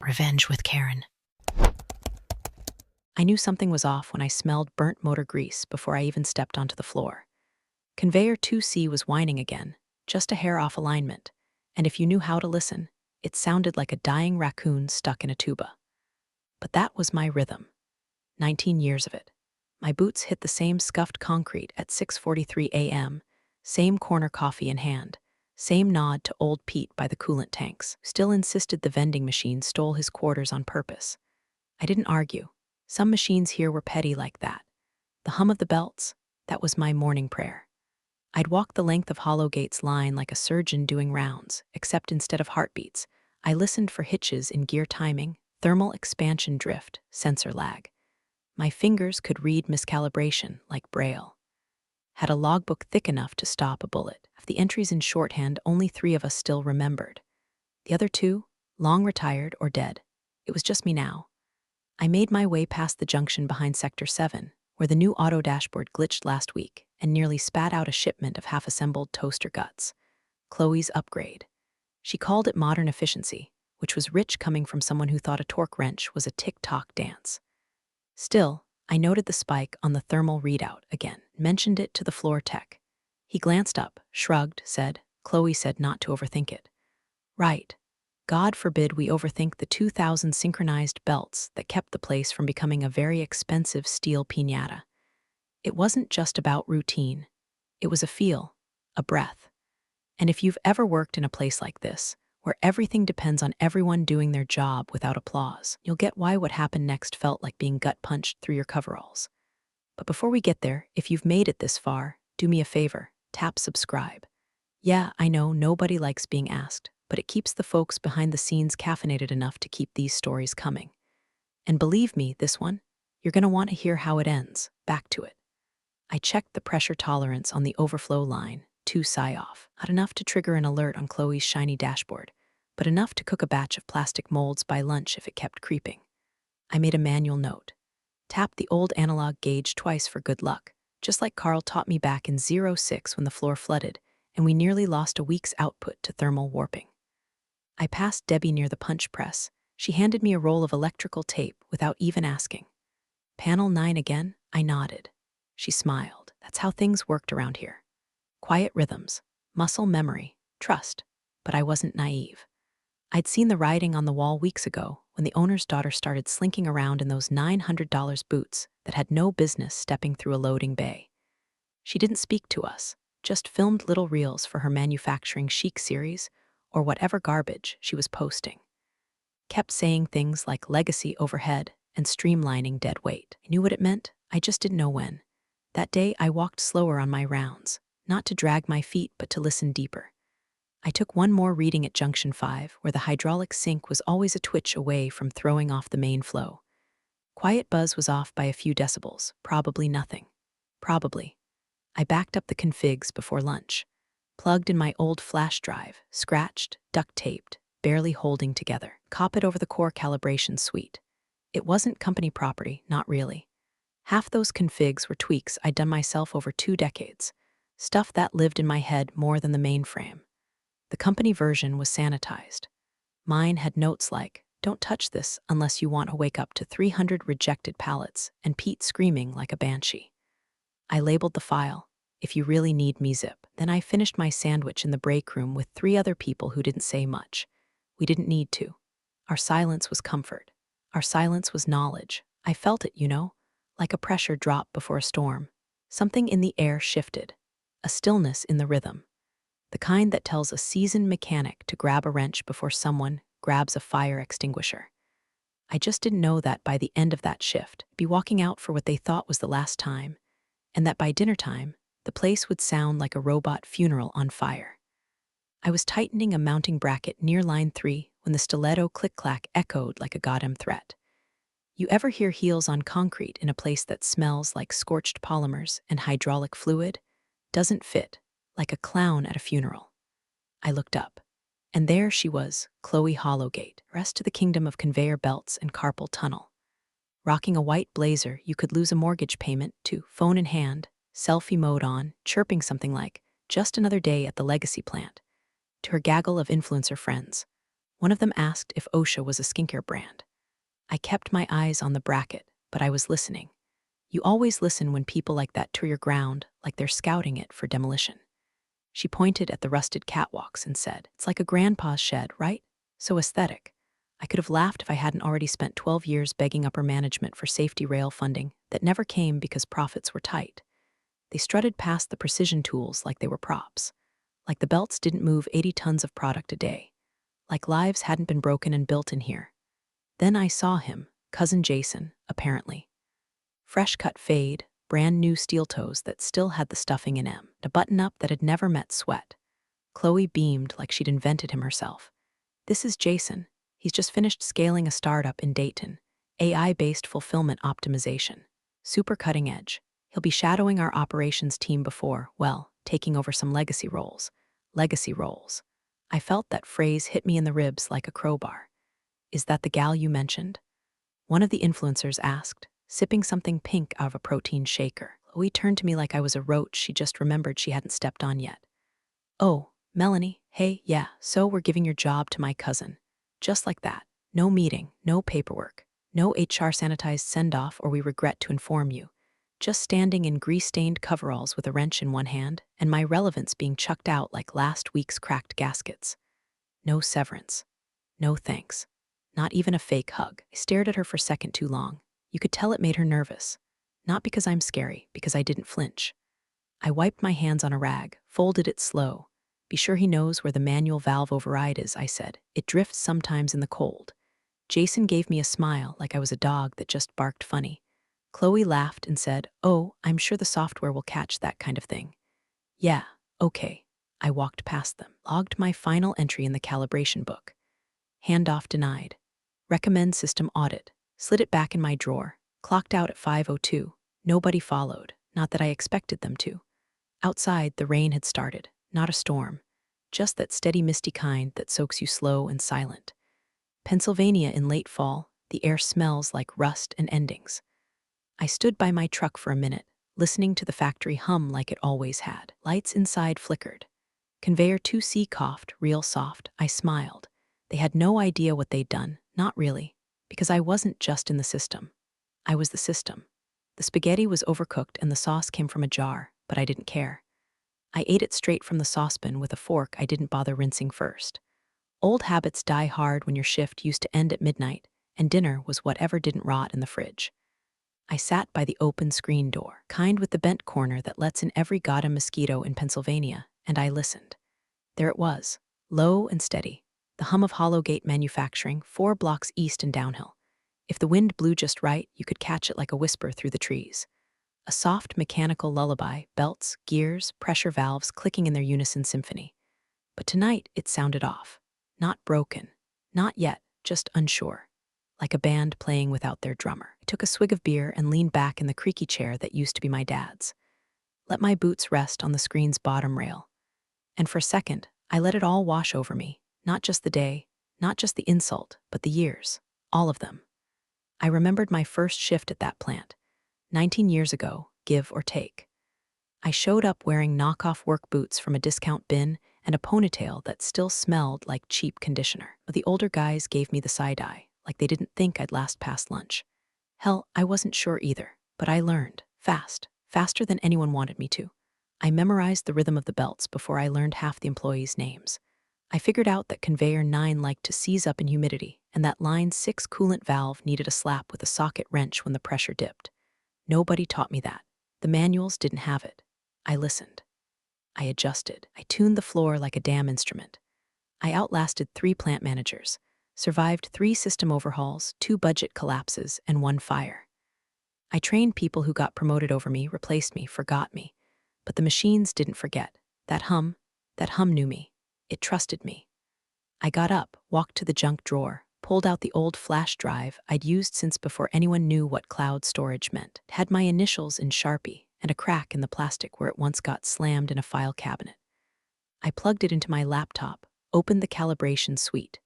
Revenge with Karen. I knew something was off when I smelled burnt motor grease before I even stepped onto the floor. Conveyor 2C was whining again, just a hair off alignment, and if you knew how to listen, it sounded like a dying raccoon stuck in a tuba. But that was my rhythm. 19 years of it. My boots hit the same scuffed concrete at 6:43 a.m., same corner coffee in hand, same nod to old Pete by the coolant tanks, still insisted the vending machine stole his quarters on purpose. I didn't argue. Some machines here were petty like that. The hum of the belts, that was my morning prayer. I'd walk the length of Hollowgate's line like a surgeon doing rounds, except instead of heartbeats, I listened for hitches in gear timing, thermal expansion drift, sensor lag. My fingers could read miscalibration like Braille. Had a logbook thick enough to stop a bullet. Of the entries in shorthand, only 3 of us still remembered. The other 2, long retired or dead. It was just me now. I made my way past the junction behind Sector 7, where the new auto dashboard glitched last week and nearly spat out a shipment of half-assembled toaster guts. Chloe's upgrade. She called it modern efficiency, which was rich coming from someone who thought a torque wrench was a tick-tock dance. Still, I noted the spike on the thermal readout again, mentioned it to the floor tech. He glanced up, shrugged, said, "Chloe said not to overthink it." Right. God forbid we overthink the 2,000 synchronized belts that kept the place from becoming a very expensive steel piñata. It wasn't just about routine. It was a feel, a breath. And if you've ever worked in a place like this, where everything depends on everyone doing their job without applause, you'll get why what happened next felt like being gut-punched through your coveralls. But before we get there, if you've made it this far, do me a favor, tap subscribe. Yeah, I know nobody likes being asked, but it keeps the folks behind the scenes caffeinated enough to keep these stories coming. And believe me, this one, you're going to want to hear how it ends. Back to it. I checked the pressure tolerance on the overflow line, 2 psi off. Not enough to trigger an alert on Chloe's shiny dashboard, but enough to cook a batch of plastic molds by lunch if it kept creeping. I made a manual note. Tap the old analog gauge twice for good luck, just like Carl taught me back in 06 when the floor flooded, and we nearly lost a week's output to thermal warping. I passed Debbie near the punch press. She handed me a roll of electrical tape without even asking. "Panel 9 again?" I nodded. She smiled. That's how things worked around here. Quiet rhythms, muscle memory, trust. But I wasn't naive. I'd seen the writing on the wall weeks ago when the owner's daughter started slinking around in those $900 boots that had no business stepping through a loading bay. She didn't speak to us, just filmed little reels for her manufacturing chic series or whatever garbage she was posting. Kept saying things like legacy overhead and streamlining dead weight. I knew what it meant, I just didn't know when. That day I walked slower on my rounds, not to drag my feet but to listen deeper. I took one more reading at Junction 5, where the hydraulic sink was always a twitch away from throwing off the main flow. Quiet buzz was off by a few decibels, probably nothing. Probably. I backed up the configs before lunch. Plugged in my old flash drive, scratched, duct-taped, barely holding together. Copied over the core calibration suite. It wasn't company property, not really. Half those configs were tweaks I'd done myself over 2 decades. Stuff that lived in my head more than the mainframe. The company version was sanitized. Mine had notes like, "Don't touch this unless you want to wake up to 300 rejected pallets," and Pete screaming like a banshee. I labeled the file, "If you really need me zip." Then I finished my sandwich in the break room with 3 other people who didn't say much. We didn't need to. Our silence was comfort. Our silence was knowledge. I felt it, like a pressure drop before a storm. Something in the air shifted. A stillness in the rhythm. The kind that tells a seasoned mechanic to grab a wrench before someone grabs a fire extinguisher. I just didn't know that by the end of that shift, be walking out for what they thought was the last time, and that by dinner time, the place would sound like a robot funeral on fire. I was tightening a mounting bracket near line 3 when the stiletto click-clack echoed like a goddamn threat. You ever hear heels on concrete in a place that smells like scorched polymers and hydraulic fluid? Doesn't fit, like a clown at a funeral. I looked up, and there she was, Chloe Hollowgate, rest to the kingdom of conveyor belts and carpal tunnel. Rocking a white blazer you could lose a mortgage payment to, phone in hand, selfie mode on, chirping something like, "Just another day at the legacy plant." To her gaggle of influencer friends, One of them asked if OSHA was a skincare brand. I kept my eyes on the bracket, but I was listening. You always listen when people like that tour your ground, like they're scouting it for demolition. She pointed at the rusted catwalks and said, "It's like a grandpa's shed, right? So aesthetic." I could have laughed if I hadn't already spent 12 years begging upper management for safety rail funding that never came because profits were tight. They strutted past the precision tools like they were props. Like the belts didn't move 80 tons of product a day. Like lives hadn't been broken and built in here. Then I saw him, cousin Jason, apparently. Fresh-cut fade, brand new steel toes that still had the stuffing in them, a button-up that had never met sweat. Chloe beamed like she'd invented him herself. "This is Jason. He's just finished scaling a startup in Dayton, AI-based fulfillment optimization. Super cutting edge. He'll be shadowing our operations team before, well, taking over some legacy roles. Legacy roles." I felt that phrase hit me in the ribs like a crowbar. "Is that the gal you mentioned?" One of the influencers asked, sipping something pink out of a protein shaker. Chloe turned to me like I was a roach she just remembered she hadn't stepped on yet. "Oh, Melanie, hey, yeah, so we're giving your job to my cousin." Just like that. No meeting, no paperwork, no HR sanitized send-off or we regret to inform you. Just standing in grease-stained coveralls with a wrench in one hand and my relevance being chucked out like last week's cracked gaskets. No severance. No thanks. Not even a fake hug. I stared at her for a second too long. You could tell it made her nervous. Not because I'm scary, because I didn't flinch. I wiped my hands on a rag, folded it slow. "Be sure he knows where the manual valve override is," I said. "It drifts sometimes in the cold." Jason gave me a smile like I was a dog that just barked funny. Chloe laughed and said, "Oh, I'm sure the software will catch that kind of thing." "Yeah, okay." I walked past them, logged my final entry in the calibration book. Handoff denied. Recommend system audit. Slid it back in my drawer. Clocked out at 5:02. Nobody followed, not that I expected them to. Outside, the rain had started, not a storm. Just that steady misty kind that soaks you slow and silent. Pennsylvania in late fall, the air smells like rust and endings. I stood by my truck for a minute, listening to the factory hum like it always had. Lights inside flickered. Conveyor 2C coughed, real soft. I smiled. They had no idea what they'd done, not really, because I wasn't just in the system. I was the system. The spaghetti was overcooked and the sauce came from a jar, but I didn't care. I ate it straight from the saucepan with a fork I didn't bother rinsing first. Old habits die hard when your shift used to end at midnight, and dinner was whatever didn't rot in the fridge. I sat by the open screen door, kind with the bent corner that lets in every goddamn mosquito in Pennsylvania, and I listened. There it was, low and steady, the hum of Hollowgate manufacturing 4 blocks east and downhill. If the wind blew just right, you could catch it like a whisper through the trees. A soft mechanical lullaby, belts, gears, pressure valves clicking in their unison symphony. But tonight it sounded off. Not broken. Not yet, just unsure. Like a band playing without their drummer. I took a swig of beer and leaned back in the creaky chair that used to be my dad's. Let my boots rest on the screen's bottom rail. And for a second, I let it all wash over me. Not just the day, not just the insult, but the years. All of them. I remembered my first shift at that plant. 19 years ago, give or take. I showed up wearing knockoff work boots from a discount bin and a ponytail that still smelled like cheap conditioner. But the older guys gave me the side-eye, like they didn't think I'd last past lunch. Hell, I wasn't sure either, but I learned, fast, faster than anyone wanted me to. I memorized the rhythm of the belts before I learned half the employees' names. I figured out that Conveyor 9 liked to seize up in humidity, and that Line 6 coolant valve needed a slap with a socket wrench when the pressure dipped. Nobody taught me that. The manuals didn't have it. I listened. I adjusted. I tuned the floor like a damn instrument. I outlasted 3 plant managers, survived 3 system overhauls, 2 budget collapses, and 1 fire. I trained people who got promoted over me, replaced me, forgot me. But the machines didn't forget. That hum knew me. It trusted me. I got up, walked to the junk drawer, pulled out the old flash drive I'd used since before anyone knew what cloud storage meant. It had my initials in Sharpie and a crack in the plastic where it once got slammed in a file cabinet. I plugged it into my laptop, opened the calibration suite.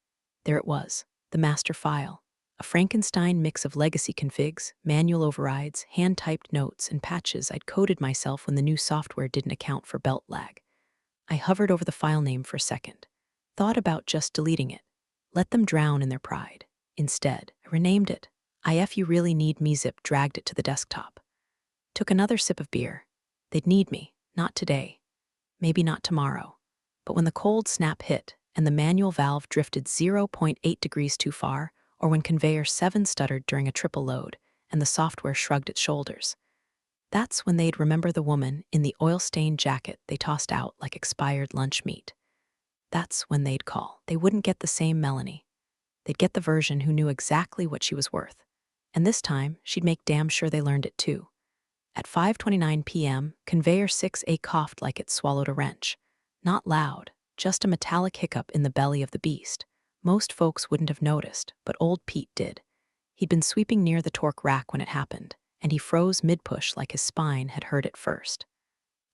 There it was, the master file. A Frankenstein mix of legacy configs, manual overrides, hand-typed notes, and patches I'd coded myself when the new software didn't account for belt lag. I hovered over the file name for a second. Thought about just deleting it. Let them drown in their pride. Instead, I renamed it. If you really need me, Zip dragged it to the desktop. Took another sip of beer. They'd need me, not today, maybe not tomorrow. But when the cold snap hit and the manual valve drifted 0.8 degrees too far, or when Conveyor 7 stuttered during a triple load and the software shrugged its shoulders, that's when they'd remember the woman in the oil-stained jacket they tossed out like expired lunch meat. That's when they'd call. They wouldn't get the same Melanie. They'd get the version who knew exactly what she was worth. And this time, she'd make damn sure they learned it too. At 5:29 p.m., Conveyor 6A coughed like it swallowed a wrench. Not loud, just a metallic hiccup in the belly of the beast. Most folks wouldn't have noticed, but old Pete did. He'd been sweeping near the torque rack when it happened, and he froze mid-push like his spine had heard it first.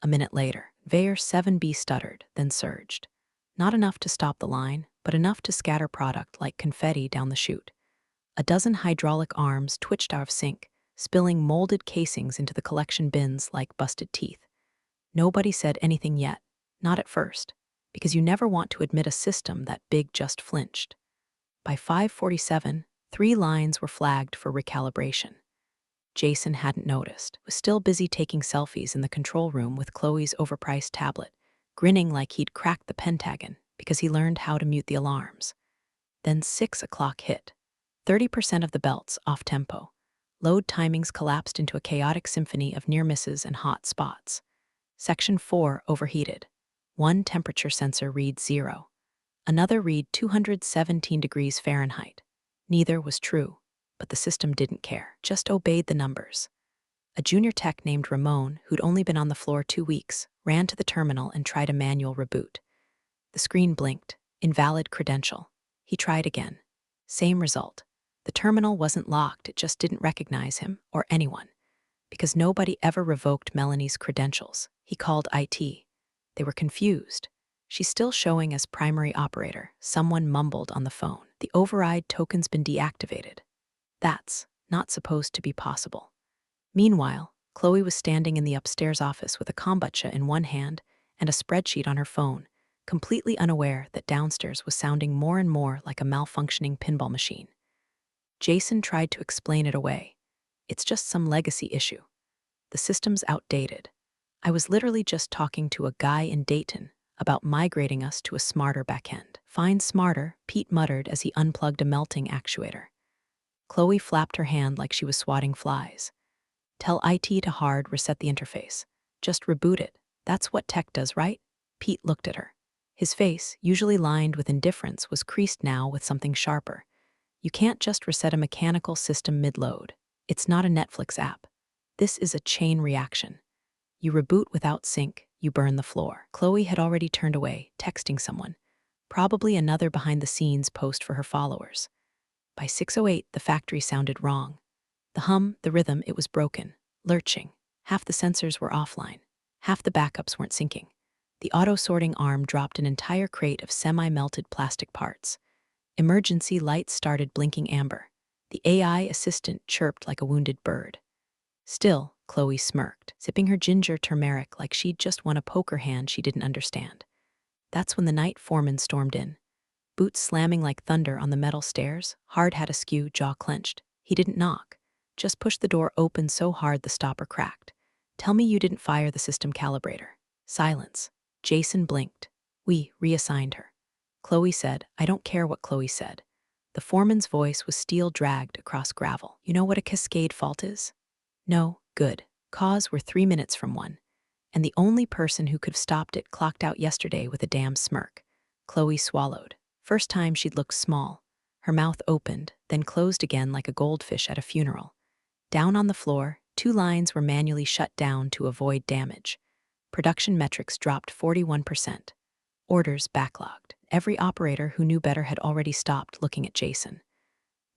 A minute later, Conveyor 7B stuttered, then surged. Not enough to stop the line, but enough to scatter product like confetti down the chute. A dozen hydraulic arms twitched out of sync, spilling molded casings into the collection bins like busted teeth. Nobody said anything yet, not at first, because you never want to admit a system that big just flinched. By 5:47, 3 lines were flagged for recalibration. Jason hadn't noticed, was still busy taking selfies in the control room with Chloe's overpriced tablet, grinning like he'd cracked the pentagon because he learned how to mute the alarms. Then 6 o'clock hit. 30% of the belts off tempo. Load timings collapsed into a chaotic symphony of near misses and hot spots. Section 4 overheated. One temperature sensor read 0. Another read 217 degrees Fahrenheit. Neither was true, but the system didn't care, just obeyed the numbers. A junior tech named Ramon, who'd only been on the floor 2 weeks, ran to the terminal and tried a manual reboot. The screen blinked. Invalid credential. He tried again. Same result. The terminal wasn't locked, it just didn't recognize him or anyone. Because nobody ever revoked Melanie's credentials. He called IT. They were confused. She's still showing as primary operator, someone mumbled on the phone. The override token's been deactivated. That's not supposed to be possible. Meanwhile, Chloe was standing in the upstairs office with a kombucha in one hand and a spreadsheet on her phone, completely unaware that downstairs was sounding more and more like a malfunctioning pinball machine. Jason tried to explain it away. It's just some legacy issue. The system's outdated. I was literally just talking to a guy in Dayton about migrating us to a smarter backend. Fine smarter, Pete muttered as he unplugged a melting actuator. Chloe flapped her hand like she was swatting flies. Tell IT to hard reset the interface. Just reboot it. That's what tech does, right? Pete looked at her. His face, usually lined with indifference, was creased now with something sharper. You can't just reset a mechanical system mid-load. It's not a Netflix app. This is a chain reaction. You reboot without sync, you burn the floor. Chloe had already turned away, texting someone. Probably another behind-the-scenes post for her followers. By 6:08, the factory sounded wrong. The hum, the rhythm, it was broken, lurching. Half the sensors were offline. Half the backups weren't syncing. The auto-sorting arm dropped an entire crate of semi-melted plastic parts. Emergency lights started blinking amber. The AI assistant chirped like a wounded bird. Still, Chloe smirked, sipping her ginger turmeric like she'd just won a poker hand she didn't understand. That's when the night foreman stormed in. Boots slamming like thunder on the metal stairs, hard hat askew, jaw clenched. He didn't knock, just pushed the door open so hard the stopper cracked. Tell me you didn't fire the system calibrator. Silence. Jason blinked. We reassigned her. Chloe said, I don't care what Chloe said. The foreman's voice was steel dragged across gravel. You know what a cascade fault is? No, good. Cause we're 3 minutes from one. And the only person who could have stopped it clocked out yesterday with a damn smirk. Chloe swallowed. First time she'd looked small. Her mouth opened, then closed again like a goldfish at a funeral. Down on the floor, 2 lines were manually shut down to avoid damage. Production metrics dropped 41%. Orders backlogged. Every operator who knew better had already stopped looking at Jason.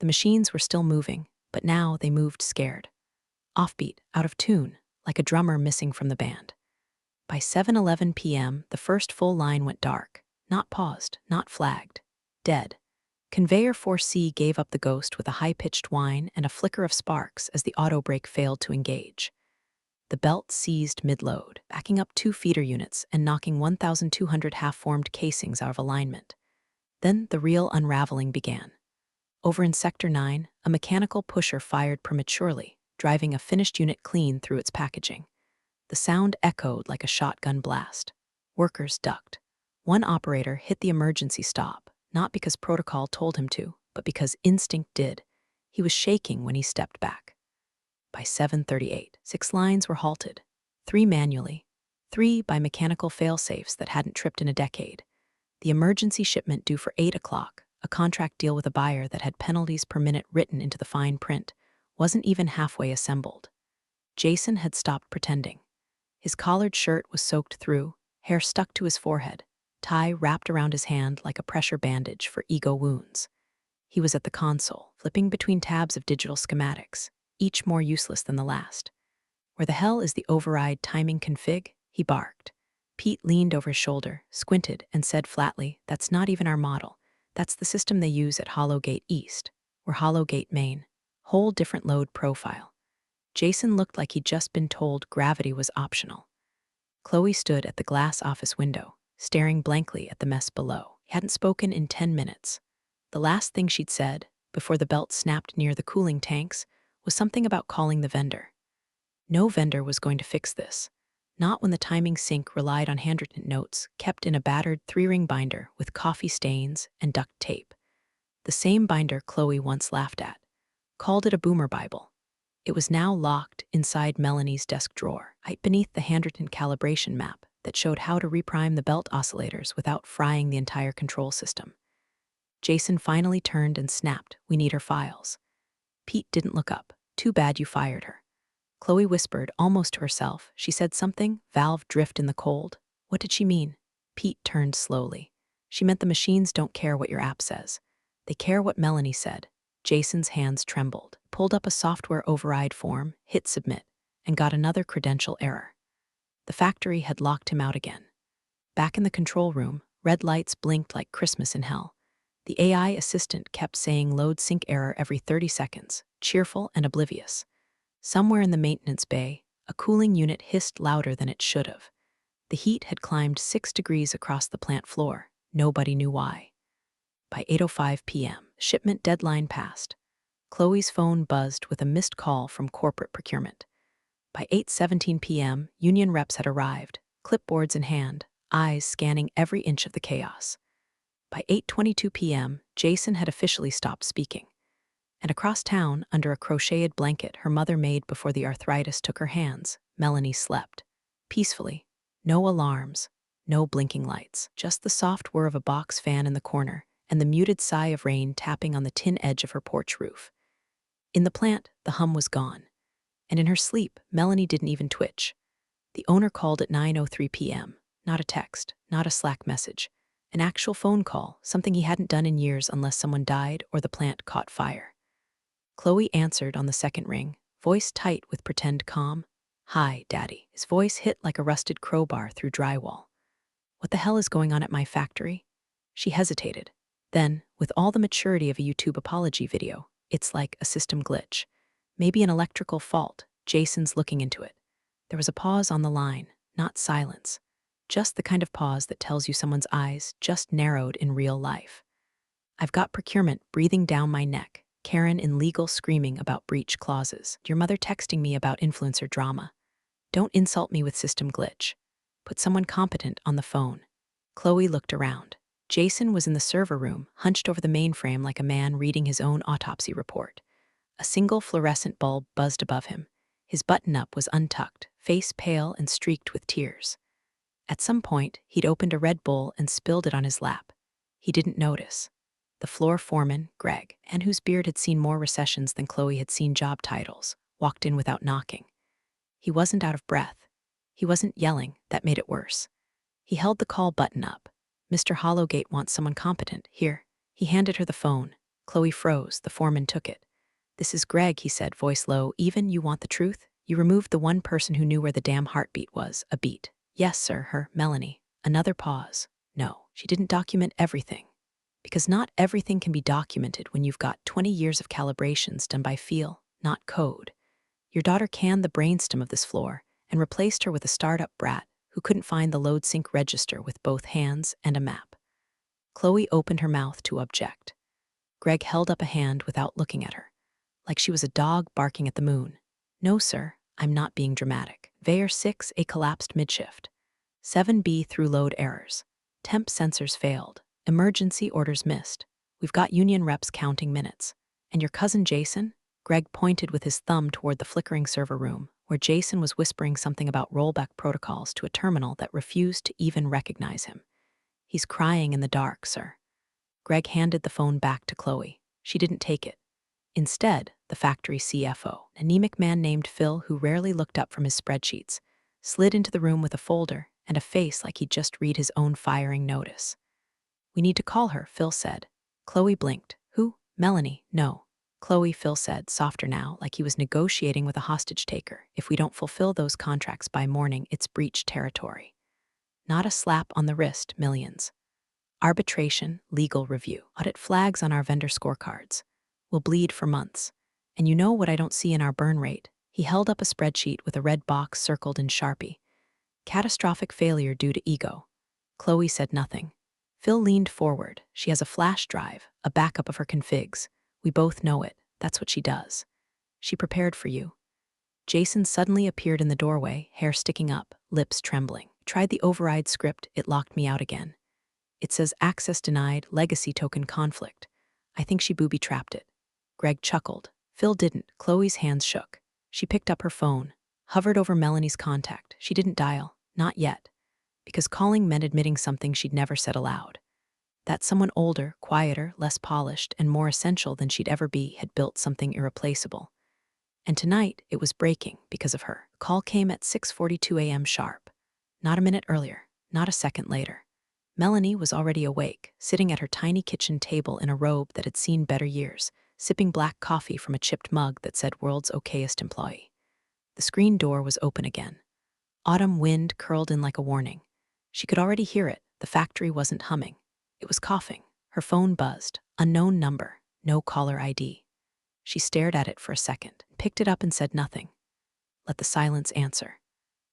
The machines were still moving, but now they moved scared. Offbeat, out of tune, like a drummer missing from the band. By 7:11 p.m., the first full line went dark. Not paused, not flagged. Dead. Conveyor 4C gave up the ghost with a high-pitched whine and a flicker of sparks as the auto brake failed to engage. The belt seized mid-load, backing up 2 feeder units and knocking 1,200 half-formed casings out of alignment. Then the real unraveling began. Over in Sector 9, a mechanical pusher fired prematurely, driving a finished unit clean through its packaging. The sound echoed like a shotgun blast. Workers ducked. One operator hit the emergency stop, not because protocol told him to, but because instinct did. He was shaking when he stepped back. By 7:38, 6 lines were halted. 3 manually, 3 by mechanical fail-safes that hadn't tripped in a decade. The emergency shipment due for 8 o'clock, a contract deal with a buyer that had penalties per minute written into the fine print, wasn't even halfway assembled. Jason had stopped pretending. His collared shirt was soaked through, hair stuck to his forehead, tie wrapped around his hand like a pressure bandage for ego wounds. He was at the console, flipping between tabs of digital schematics, each more useless than the last. "Where the hell is the override timing config?" he barked. Pete leaned over his shoulder, squinted, and said flatly, "That's not even our model. That's the system they use at Hollowgate East. We're Hollowgate Main. Whole different load profile." Jason looked like he'd just been told gravity was optional. Chloe stood at the glass office window, staring blankly at the mess below. He hadn't spoken in 10 minutes. The last thing she'd said, before the belt snapped near the cooling tanks, was something about calling the vendor. No vendor was going to fix this. Not when the timing sync relied on handwritten notes kept in a battered 3-ring binder with coffee stains and duct tape. The same binder Chloe once laughed at. Called it a boomer Bible. It was now locked inside Melanie's desk drawer, right beneath the handwritten calibration map that showed how to reprime the belt oscillators without frying the entire control system. Jason finally turned and snapped, "We need her files." Pete didn't look up. "Too bad you fired her." Chloe whispered, almost to herself. She said something, valve drift in the cold. What did she mean? Pete turned slowly. "She meant the machines don't care what your app says. They care what Melanie said." Jason's hands trembled, pulled up a software override form, hit submit, and got another credential error. The factory had locked him out again. Back in the control room, red lights blinked like Christmas in hell. The AI assistant kept saying load sync error every 30 seconds, cheerful and oblivious. Somewhere in the maintenance bay, a cooling unit hissed louder than it should have. The heat had climbed 6 degrees across the plant floor. Nobody knew why. By 8:05 p.m., shipment deadline passed. Chloe's phone buzzed with a missed call from corporate procurement. By 8:17 p.m., union reps had arrived, clipboards in hand, eyes scanning every inch of the chaos. By 8:22 p.m., Jason had officially stopped speaking. And across town, under a crocheted blanket her mother made before the arthritis took her hands, Melanie slept. Peacefully. No alarms, no blinking lights, just the soft whir of a box fan in the corner and the muted sigh of rain tapping on the tin edge of her porch roof. In the plant, the hum was gone. And in her sleep, Melanie didn't even twitch. The owner called at 9:03 p.m., not a text, not a Slack message. An actual phone call, something he hadn't done in years unless someone died or the plant caught fire. Chloe answered on the second ring, voice tight with pretend calm. "Hi, Daddy." His voice hit like a rusted crowbar through drywall. "What the hell is going on at my factory?" She hesitated. Then, with all the maturity of a YouTube apology video, "It's like a system glitch. Maybe an electrical fault. Jason's looking into it." There was a pause on the line, not silence. Just the kind of pause that tells you someone's eyes just narrowed in real life. "I've got procurement breathing down my neck, Karen in legal screaming about breach clauses, your mother texting me about influencer drama. Don't insult me with system glitch. Put someone competent on the phone." Chloe looked around. Jason was in the server room, hunched over the mainframe like a man reading his own autopsy report. A single fluorescent bulb buzzed above him. His button-up was untucked, face pale and streaked with tears. At some point, he'd opened a Red Bull and spilled it on his lap. He didn't notice. The floor foreman, Greg, and whose beard had seen more recessions than Chloe had seen job titles, walked in without knocking. He wasn't out of breath. He wasn't yelling. That made it worse. He held the call button up. "Mr. Hollowgate wants someone competent. Here." He handed her the phone. Chloe froze. The foreman took it. "This is Greg," he said, voice low. "Even you want the truth? You removed the one person who knew where the damn heartbeat was." A beat. "Yes, sir, her, Melanie." Another pause. "No, she didn't document everything. Because not everything can be documented when you've got 20 years of calibrations done by feel, not code. Your daughter canned the brainstem of this floor and replaced her with a startup brat who couldn't find the load sync register with both hands and a map." Chloe opened her mouth to object. Greg held up a hand without looking at her, like she was a dog barking at the moon. No, sir, I'm not being dramatic. Conveyor 6A collapsed mid-shift. 7B through load errors. Temp sensors failed. Emergency orders missed. We've got union reps counting minutes. And your cousin Jason? Greg pointed with his thumb toward the flickering server room, where Jason was whispering something about rollback protocols to a terminal that refused to even recognize him. He's crying in the dark, sir. Greg handed the phone back to Chloe. She didn't take it. Instead, the factory CFO, an anemic man named Phil who rarely looked up from his spreadsheets, slid into the room with a folder and a face like he'd just read his own firing notice. We need to call her, Phil said. Chloe blinked. Who? Melanie. No. Chloe, Phil said, softer now, like he was negotiating with a hostage taker. If we don't fulfill those contracts by morning, it's breach territory. Not a slap on the wrist, millions. Arbitration, legal review, audit flags on our vendor scorecards. We'll bleed for months. And you know what I don't see in our burn rate? He held up a spreadsheet with a red box circled in Sharpie. Catastrophic failure due to ego. Chloe said nothing. Phil leaned forward. She has a flash drive, a backup of her configs. We both know it. That's what she does. She prepared for you. Jason suddenly appeared in the doorway, hair sticking up, lips trembling. Tried the override script, it locked me out again. It says access denied, legacy token conflict. I think she booby-trapped it. Greg chuckled. Phil didn't. Chloe's hands shook. She picked up her phone, hovered over Melanie's contact. She didn't dial. Not yet. Because calling meant admitting something she'd never said aloud. That someone older, quieter, less polished, and more essential than she'd ever be had built something irreplaceable. And tonight, it was breaking because of her. The call came at 6:42 a.m. sharp. Not a minute earlier, not a second later. Melanie was already awake, sitting at her tiny kitchen table in a robe that had seen better years, sipping black coffee from a chipped mug that said world's okayest employee. The screen door was open again. Autumn wind curled in like a warning. She could already hear it. The factory wasn't humming. It was coughing. Her phone buzzed. Unknown number. No caller ID. She stared at it for a second, picked it up and said nothing. Let the silence answer.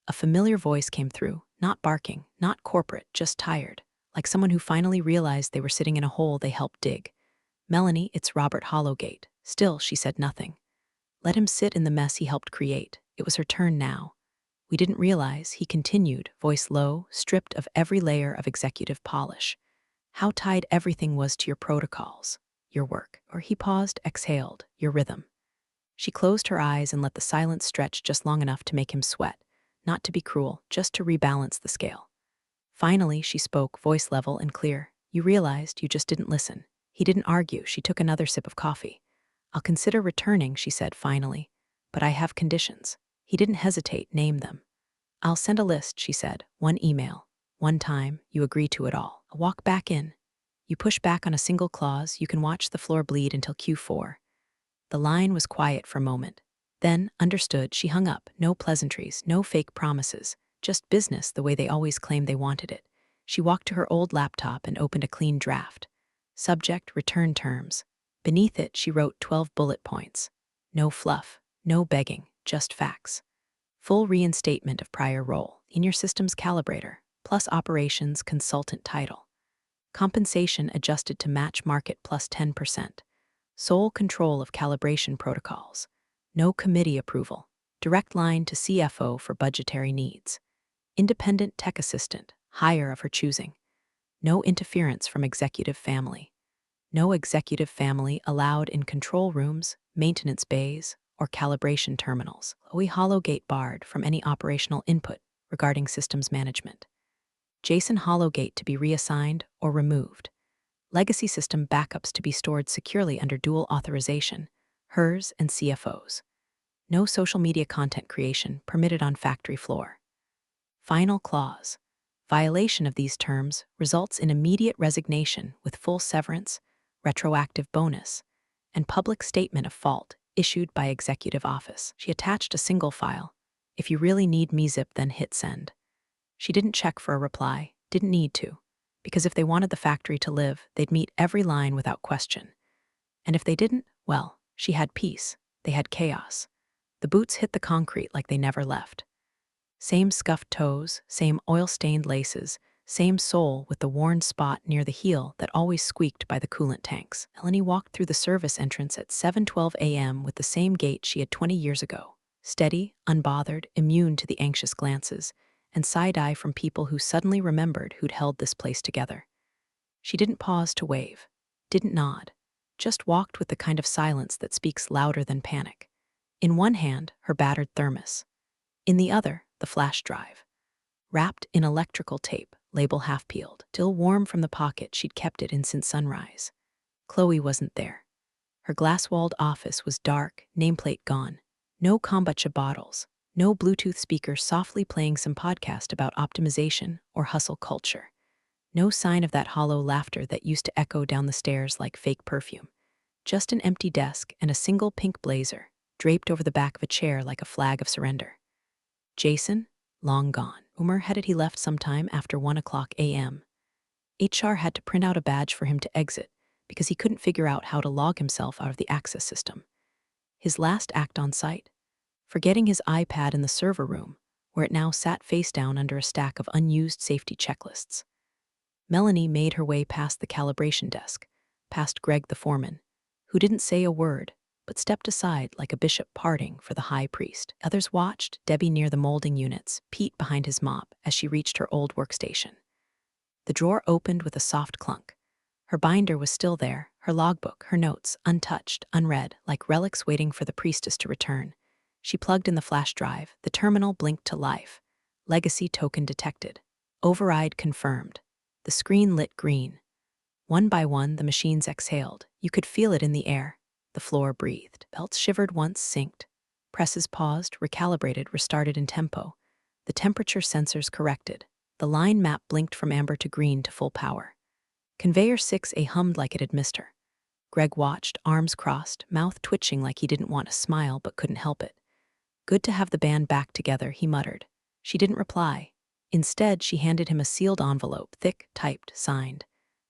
A familiar voice came through, not barking, not corporate, just tired, like someone who finally realized they were sitting in a hole they helped dig. Melanie, it's Robert Hollowgate. Still, she said nothing. Let him sit in the mess he helped create. It was her turn now. We didn't realize, he continued, voice low, stripped of every layer of executive polish, how tied everything was to your protocols, your work. Or he paused, exhaled, your rhythm. She closed her eyes and let the silence stretch just long enough to make him sweat, not to be cruel, just to rebalance the scale. Finally, she spoke, voice level and clear. You realized you just didn't listen. He didn't argue. She took another sip of coffee. I'll consider returning, she said finally, but I have conditions. He didn't hesitate, name them. I'll send a list, she said, one email. One time, you agree to it all. I'll walk back in. You push back on a single clause, you can watch the floor bleed until Q4. The line was quiet for a moment. Then, understood, she hung up. No pleasantries, no fake promises, just business the way they always claimed they wanted it. She walked to her old laptop and opened a clean draft. Subject, return terms. Beneath it, she wrote 12 bullet points. No fluff, no begging, just facts. Full reinstatement of prior role, in your Systems Calibrator, plus operations consultant title. Compensation adjusted to match market plus 10%. Sole control of calibration protocols. No committee approval. Direct line to CFO for budgetary needs. Independent tech assistant, hire of her choosing. No interference from executive family. No executive family allowed in control rooms, maintenance bays, or calibration terminals. Chloe Hollowgate barred from any operational input regarding systems management. Jason Hollowgate to be reassigned or removed. Legacy system backups to be stored securely under dual authorization, hers and CFO's. No social media content creation permitted on factory floor. Final clause. Violation of these terms results in immediate resignation with full severance, retroactive bonus, and public statement of fault issued by executive office. She attached a single file. If you really need MeZip, then hit send. She didn't check for a reply, didn't need to, because if they wanted the factory to live, they'd meet every line without question. And if they didn't, well, she had peace, they had chaos. The boots hit the concrete like they never left. Same scuffed toes, same oil-stained laces, Same sole with the worn spot near the heel that always squeaked by the coolant tanks. Melanie walked through the service entrance at 7:12 a.m. with the same gait she had 20 years ago. Steady, unbothered, immune to the anxious glances, and side-eye from people who suddenly remembered who'd held this place together. She didn't pause to wave, didn't nod, just walked with the kind of silence that speaks louder than panic. In one hand, her battered thermos. In the other, the flash drive. Wrapped in electrical tape, label half-peeled, still warm from the pocket she'd kept it in since sunrise. Chloe wasn't there. Her glass-walled office was dark, nameplate gone. No kombucha bottles, no Bluetooth speaker softly playing some podcast about optimization or hustle culture. No sign of that hollow laughter that used to echo down the stairs like fake perfume. Just an empty desk and a single pink blazer, draped over the back of a chair like a flag of surrender. Jason, long gone. Rumor had it he left sometime after 1:00 a.m. HR had to print out a badge for him to exit because he couldn't figure out how to log himself out of the access system. His last act on site, forgetting his iPad in the server room, where it now sat face down under a stack of unused safety checklists. Melanie made her way past the calibration desk, past Greg the foreman, who didn't say a word, but stepped aside like a bishop parting for the high priest. Others watched, Debbie near the molding units, Pete behind his mop as she reached her old workstation. The drawer opened with a soft clunk. Her binder was still there, her logbook, her notes, untouched, unread, like relics waiting for the priestess to return. She plugged in the flash drive, the terminal blinked to life. Legacy token detected. Override confirmed. The screen lit green. One by one, the machines exhaled. You could feel it in the air. The floor breathed. Belts shivered once, synced. Presses paused, recalibrated, restarted in tempo. The temperature sensors corrected. The line map blinked from amber to green to full power. Conveyor 6A hummed like it had missed her. Greg watched, arms crossed, mouth twitching like he didn't want to smile but couldn't help it. Good to have the band back together, he muttered. She didn't reply. Instead, she handed him a sealed envelope, thick, typed, signed.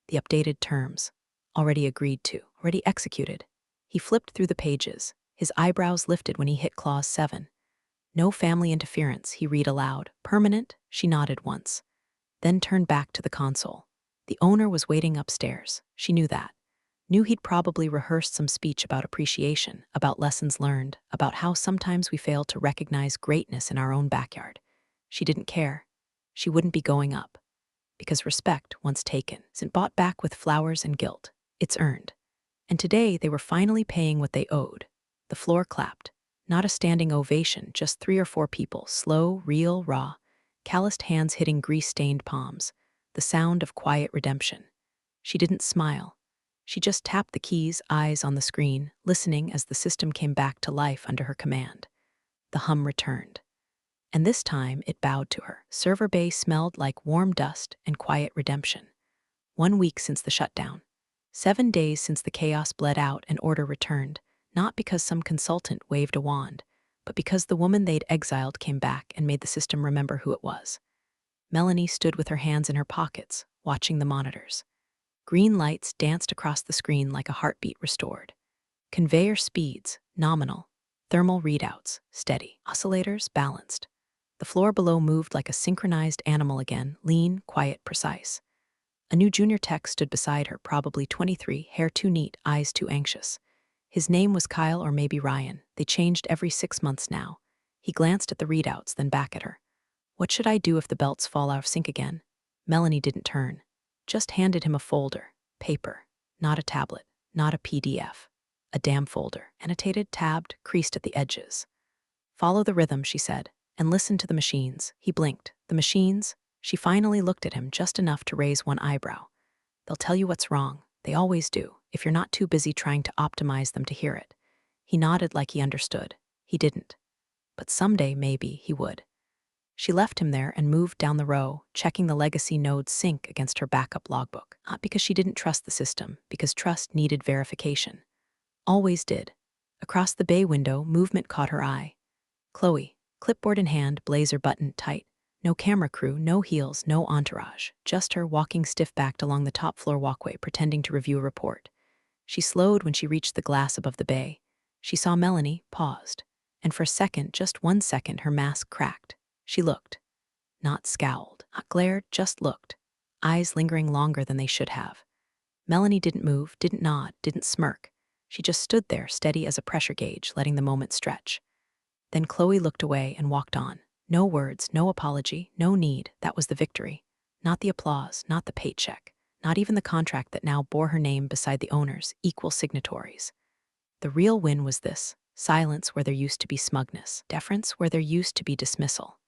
The updated terms. Already agreed to, already executed. He flipped through the pages, his eyebrows lifted when he hit Clause 7. No family interference, he read aloud. Permanent, she nodded once. Then turned back to the console. The owner was waiting upstairs. She knew that. Knew he'd probably rehearsed some speech about appreciation, about lessons learned, about how sometimes we fail to recognize greatness in our own backyard. She didn't care. She wouldn't be going up. Because respect, once taken, isn't bought back with flowers and guilt. It's earned. And today they were finally paying what they owed. The floor clapped. Not a standing ovation, just 3 or 4 people, slow, real, raw, calloused hands hitting grease-stained palms. The sound of quiet redemption. She didn't smile. She just tapped the keys, eyes on the screen, listening as the system came back to life under her command. The hum returned. And this time it bowed to her. Server bay smelled like warm dust and quiet redemption. 1 week since the shutdown. 7 days since the chaos bled out and order returned, not because some consultant waved a wand, but because the woman they'd exiled came back and made the system remember who it was. Melanie stood with her hands in her pockets, watching the monitors. Green lights danced across the screen like a heartbeat restored. Conveyor speeds, nominal. Thermal readouts, steady. Oscillators, balanced. The floor below moved like a synchronized animal again, lean, quiet, precise. A new junior tech stood beside her, probably 23, hair too neat, eyes too anxious. His name was Kyle or maybe Ryan. They changed every 6 months now. He glanced at the readouts, then back at her. What should I do if the belts fall out of sync again? Melanie didn't turn. Just handed him a folder. Paper. Not a tablet. Not a PDF. A damn folder. Annotated, tabbed, creased at the edges. Follow the rhythm, she said, and listen to the machines. He blinked. The machines? She finally looked at him just enough to raise one eyebrow. They'll tell you what's wrong. They always do, if you're not too busy trying to optimize them to hear it. He nodded like he understood. He didn't. But someday, maybe, he would. She left him there and moved down the row, checking the legacy nodes sync against her backup logbook. Not because she didn't trust the system, because trust needed verification. Always did. Across the bay window, movement caught her eye. Chloe, clipboard in hand, blazer buttoned tight. No camera crew, no heels, no entourage. Just her walking stiff-backed along the top floor walkway, pretending to review a report. She slowed when she reached the glass above the bay. She saw Melanie, paused. And for a second, just 1 second, her mask cracked. She looked. Not scowled, not glared, just looked. eyes lingering longer than they should have. Melanie didn't move, didn't nod, didn't smirk. She just stood there, steady as a pressure gauge, letting the moment stretch. Then Chloe looked away and walked on. No words, no apology, no need. That was the victory. Not the applause, not the paycheck, not even the contract that now bore her name beside the owner's, equal signatories. The real win was this: silence where there used to be smugness, deference where there used to be dismissal.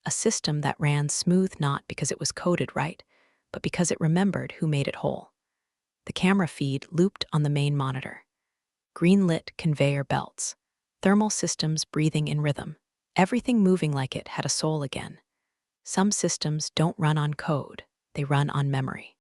A system that ran smooth not because it was coded right, but because it remembered who made it whole. The camera feed looped on the main monitor. Green-lit conveyor belts. Thermal systems breathing in rhythm. Everything moving like it had a soul again. Some systems don't run on code, they run on memory.